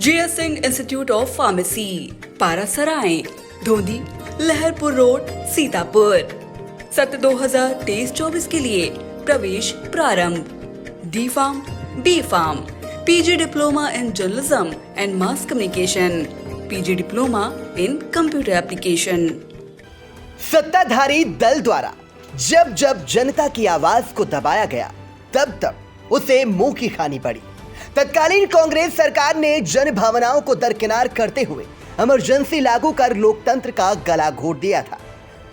GS Singh institute of pharmacy, Parasrai, Dhondhi, Laharpur road, Sitapur. सत्र 2023-24 के लिए प्रवेश प्रारंभ। D pharm, B pharm, PG diploma in journalism and mass communication, PG diploma in computer application. सत्ताधारी दल द्वारा जब जब जनता की आवाज को दबाया गया, तब तब उसे मुंह की खानी पड़ी। तत्कालीन कांग्रेस सरकार ने जन भावनाओं को दरकिनार करते हुए इमरजेंसी लागू कर लोकतंत्र का गला घोट दिया था,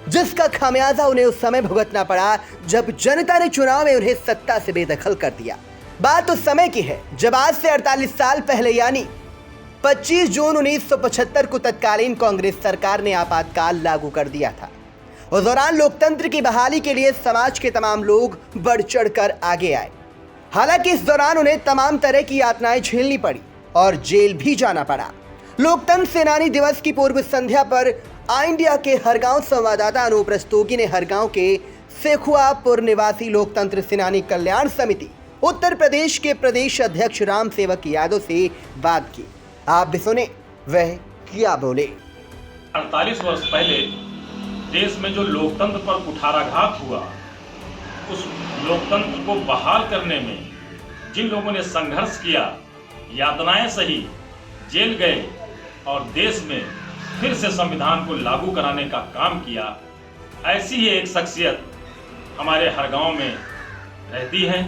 जिसका खामियाजा उन्हें उस समय भुगतना पड़ा जब जनता ने चुनाव में उन्हें सत्ता से बेदखल कर दिया। बात उस समय की है जब आज से 48 साल पहले यानी 25 जून 1975 को तत्कालीन कांग्रेस सरकार ने आपातकाल लागू कर दिया था। उस दौरान लोकतंत्र की बहाली के लिए समाज के तमाम लोग बढ़ चढ़कर आगे आए। हालांकि इस दौरान उन्हें तमाम तरह की यातनाएं झेलनी पड़ी और जेल भी जाना पड़ा। लोकतंत्र सेनानी दिवस की पूर्व संध्या पर आई इंडिया के हरगांव संवाददाता अनूप रस्तोगी ने हरगांव के सेखुआपुर निवासी लोकतंत्र सेनानी कल्याण समिति उत्तर प्रदेश के प्रदेश अध्यक्ष राम सेवक यादव से बात की। आप भी सुने वह क्या बोले। 48 वर्ष पहले देश में जो लोकतंत्र पर कुठाराघात हुआ, उस लोकतंत्र को बहाल करने में जिन लोगों ने संघर्ष किया, यातनाएं सही, जेल गए और देश में फिर से संविधान को लागू कराने का काम किया, ऐसी ही एक शख्सियत हमारे हरगांव में रहती है,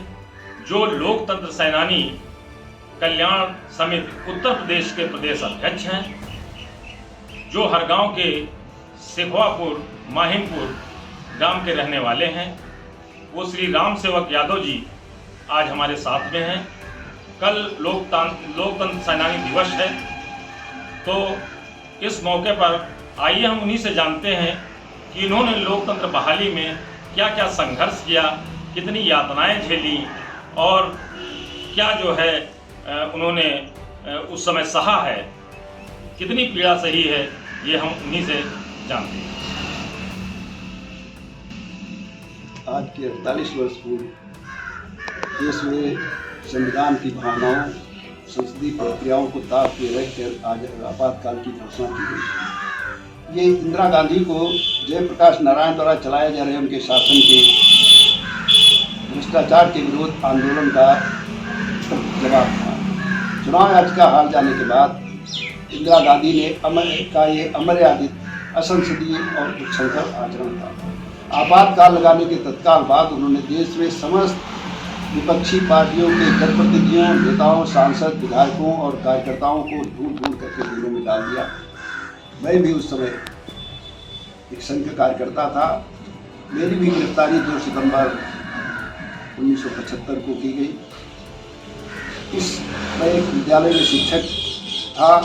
जो लोकतंत्र सेनानी कल्याण समिति उत्तर प्रदेश के प्रदेश अध्यक्ष हैं, जो हरगांव के सेखुआपुर माहिमपुर गांव के रहने वाले हैं। वो श्री राम सेवक यादव जी आज हमारे साथ में हैं। कल लोकतंत्र सेनानी दिवस है, तो इस मौके पर आइए हम उन्हीं से जानते हैं कि इन्होंने लोकतंत्र बहाली में क्या क्या संघर्ष किया, कितनी यातनाएं झेली और क्या जो है उन्होंने उस समय सहा है, कितनी पीड़ा सही है, ये हम उन्हीं से जानते हैं। आज के 48 वर्ष पूर्व देश में संविधान की भावनाओं, संसदीय प्रक्रियाओं को ताक के रखकर आज आपातकाल की घोषणा की गई। ये इंदिरा गांधी को जयप्रकाश नारायण द्वारा चलाए जा रहे उनके शासन के भ्रष्टाचार के विरोध आंदोलन का जवाब था। चुनाव याचिका हार जाने के बाद इंदिरा गांधी ने ये अमर्यादित, असंसदीय और उच्छृंखल आचरण था। आपातकाल लगाने के तत्काल बाद उन्होंने देश में समस्त विपक्षी पार्टियों के जनप्रतिनिधियों, नेताओं, सांसद, विधायकों और कार्यकर्ताओं को ढूंढ करके जेलों में डाल दिया। मैं भी उस समय एक संघ कार्यकर्ता था। मेरी भी गिरफ्तारी 2 सितंबर 1975 को की गई। मैं एक विद्यालय में शिक्षक था।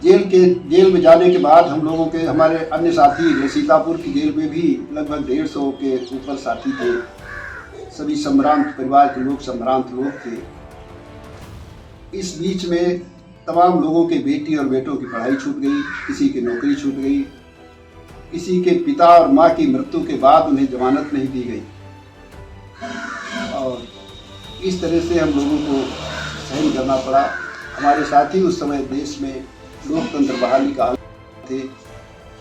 जेल में जाने के बाद हम लोगों के हमारे अन्य साथी सीतापुर की जेल में भी लगभग 150 के ऊपर साथी थे। सभी संभ्रांत परिवार के लोग, संभ्रांत लोग थे। इस बीच में तमाम लोगों के बेटी और बेटों की पढ़ाई छूट गई, किसी की नौकरी छूट गई, किसी के पिता और माँ की मृत्यु के बाद उन्हें जमानत नहीं दी गई और इस तरह से हम लोगों को सहन करना पड़ा। हमारे साथी उस समय देश में लोकतंत्र बहाली का थे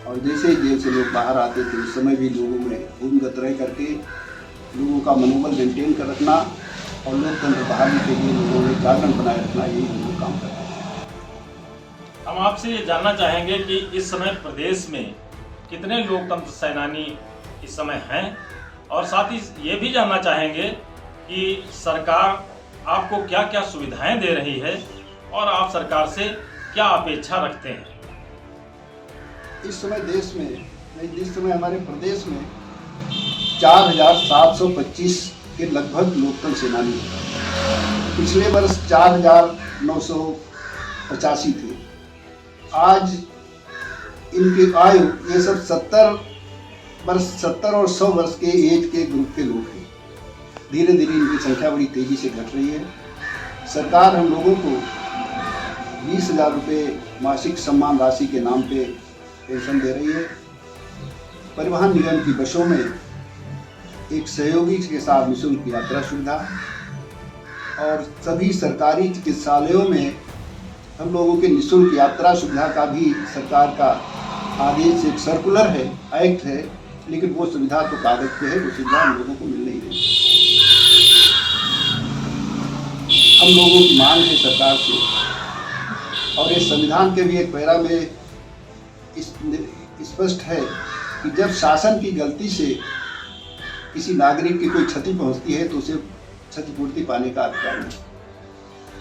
और जैसे ही जेल से लोग बाहर आते थे, उस समय भी लोगों में भूमिगत रह करके लोगों का मनोबल मेंटेन कर रखना और लोकतंत्र बहाली के लिए लोगों में जागरण बनाए रखना, यही हम लोग काम करते हैं। हम आपसे ये जानना चाहेंगे कि इस समय प्रदेश में कितने लोकतंत्र सेनानी इस समय हैं और साथ ही ये भी जानना चाहेंगे कि सरकार आपको क्या क्या सुविधाएं दे रही है और आप सरकार से क्या अपेक्षा रखते हैं। इस समय देश में, जिस समय हमारे प्रदेश में 4725 के लगभग लोकतंत्र सेनानी हैं। पिछले वर्ष 4985 थे। आज इनकी आयु, ये सब 70 और 100 वर्ष के एज के ग्रुप के लोग हैं। धीरे धीरे इनकी संख्या बड़ी तेजी से घट रही है। सरकार हम लोगों को 20,000 रुपये मासिक सम्मान राशि के नाम पे पेंशन दे रही है। परिवहन निगम की बसों में एक सहयोगी के साथ निःशुल्क यात्रा सुविधा और सभी सरकारी चिकित्सालयों में हम लोगों के निःशुल्क यात्रा सुविधा का भी सरकार का आदेश, एक सर्कुलर है, एक्ट है, लेकिन वो सुविधा तो कागज पे है, वो सुविधा हम लोगों को मिल नहीं रही। हम लोगों की मांग है सरकार से, और इस संविधान के भी एक पैरा में स्पष्ट है कि जब शासन की गलती से किसी नागरिक की कोई क्षति पहुंचती है तो उसे क्षतिपूर्ति पाने का अधिकार है।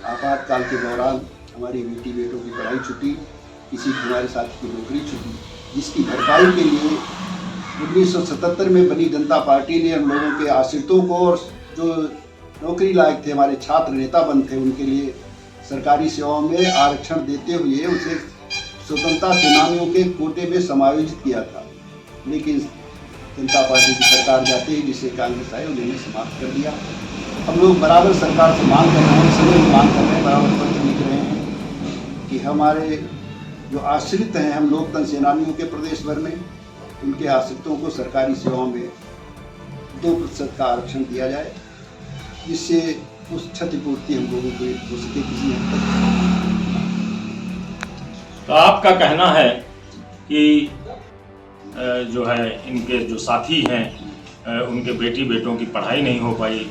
आपातकाल के दौरान हमारी बेटी बेटों की पढ़ाई छूटी, किसी हमारे साथी की नौकरी छूटी, जिसकी भरपाई के लिए 1977 में बनी जनता पार्टी ने हम लोगों के आश्रितों को और जो नौकरी लायक थे, हमारे छात्र नेता बन थे, उनके लिए सरकारी सेवाओं में आरक्षण देते हुए उसे स्वतंत्रता सेनानियों के कोटे में समायोजित किया था। लेकिन जनता पार्टी की सरकार जाते ही जिसे कांग्रेस आए उन्होंने समाप्त कर दिया। हम लोग बराबर सरकार से मांग कर रहे हैं, सभी मांग कर रहे हैं, बराबर पत्र लिख रहे हैं कि हमारे जो आश्रित हैं, हम लोकतंत्र सेनानियों के प्रदेश भर में, उनके आश्रितों को सरकारी सेवाओं में 2% का आरक्षण दिया जाए, जिससे उस क्षतिपूर्ति हम लोगों को हो सके किसी हद तक। तो आपका कहना है कि जो है इनके जो साथी हैं उनके बेटी बेटों की पढ़ाई नहीं हो पाई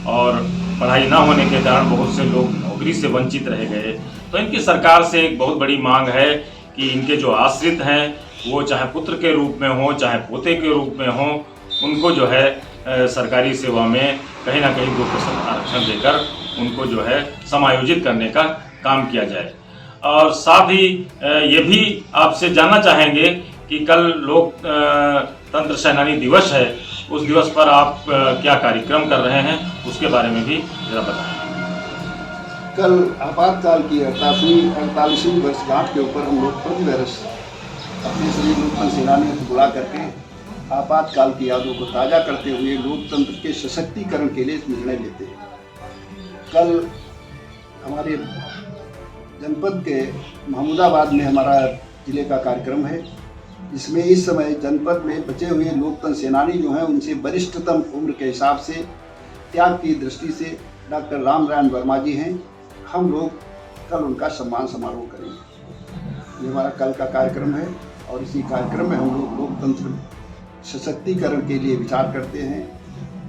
और पढ़ाई ना होने के कारण बहुत से लोग नौकरी से वंचित रह गए। तो इनकी सरकार से एक बहुत बड़ी मांग है कि इनके जो आश्रित हैं वो चाहे पुत्र के रूप में हो चाहे पोते के रूप में हो, उनको जो है सरकारी सेवा में कहीं ना कहीं 2% आरक्षण देकर उनको जो है समायोजित करने का काम किया जाए। और साथ ही ये भी आपसे जानना चाहेंगे कि कल लोकतंत्र सेनानी दिवस है, उस दिवस पर आप क्या कार्यक्रम कर रहे हैं, उसके बारे में भी जरा बताएं। कल आपातकाल की 48वीं वर्षगांठ के ऊपर हम लोग प्रति वर्ष अपने सभी लोकतंत्र सेनानियों को बुला करके आपातकाल की यादों को ताज़ा करते हुए लोकतंत्र के सशक्तिकरण के लिए निर्णय लेते हैं। कल हमारे जनपद के महमूदाबाद में हमारा जिले का कार्यक्रम है, जिसमें इस समय जनपद में बचे हुए लोकतंत्र सेनानी जो हैं उनसे वरिष्ठतम उम्र के हिसाब से त्याग की दृष्टि से डॉक्टर रामनारायण वर्मा जी हैं। हम लोग कल उनका सम्मान समारोह करेंगे। ये हमारा कल का कार्यक्रम है और इसी कार्यक्रम में हम लोग लोकतंत्र सशक्तिकरण के लिए विचार करते हैं।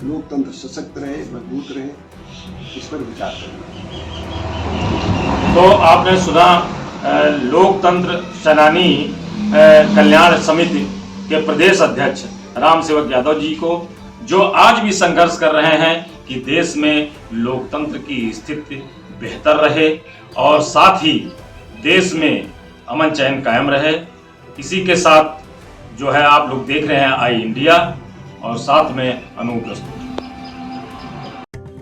लोकतंत्र सशक्त रहे, मजबूत रहे, इस पर विचार करेंगे। तो आपने सुना लोकतंत्र सेनानी कल्याण समिति के प्रदेश अध्यक्ष राम सेवक यादव जी को, जो आज भी संघर्ष कर रहे हैं कि देश में लोकतंत्र की स्थिति बेहतर रहे और साथ ही देश में अमन चैन कायम रहे। इसी के साथ जो है आप लोग देख रहे हैं आई इंडिया और साथ में अनूप प्रस्तुत।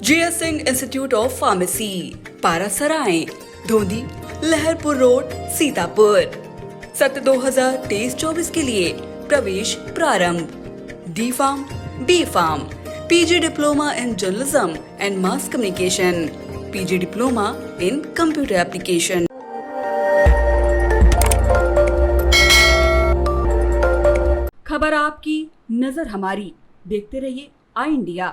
GS Singh institute of pharmacy, Parasrai, Dhondhi, Laharpur road, Sitapur. सत्र 2023-24 के लिए प्रवेश प्रारंभ। D pharm, B pharm, PG diploma in journalism and mass communication, PG diploma in computer application. खबर आपकी, नजर हमारी। देखते रहिए आई इंडिया।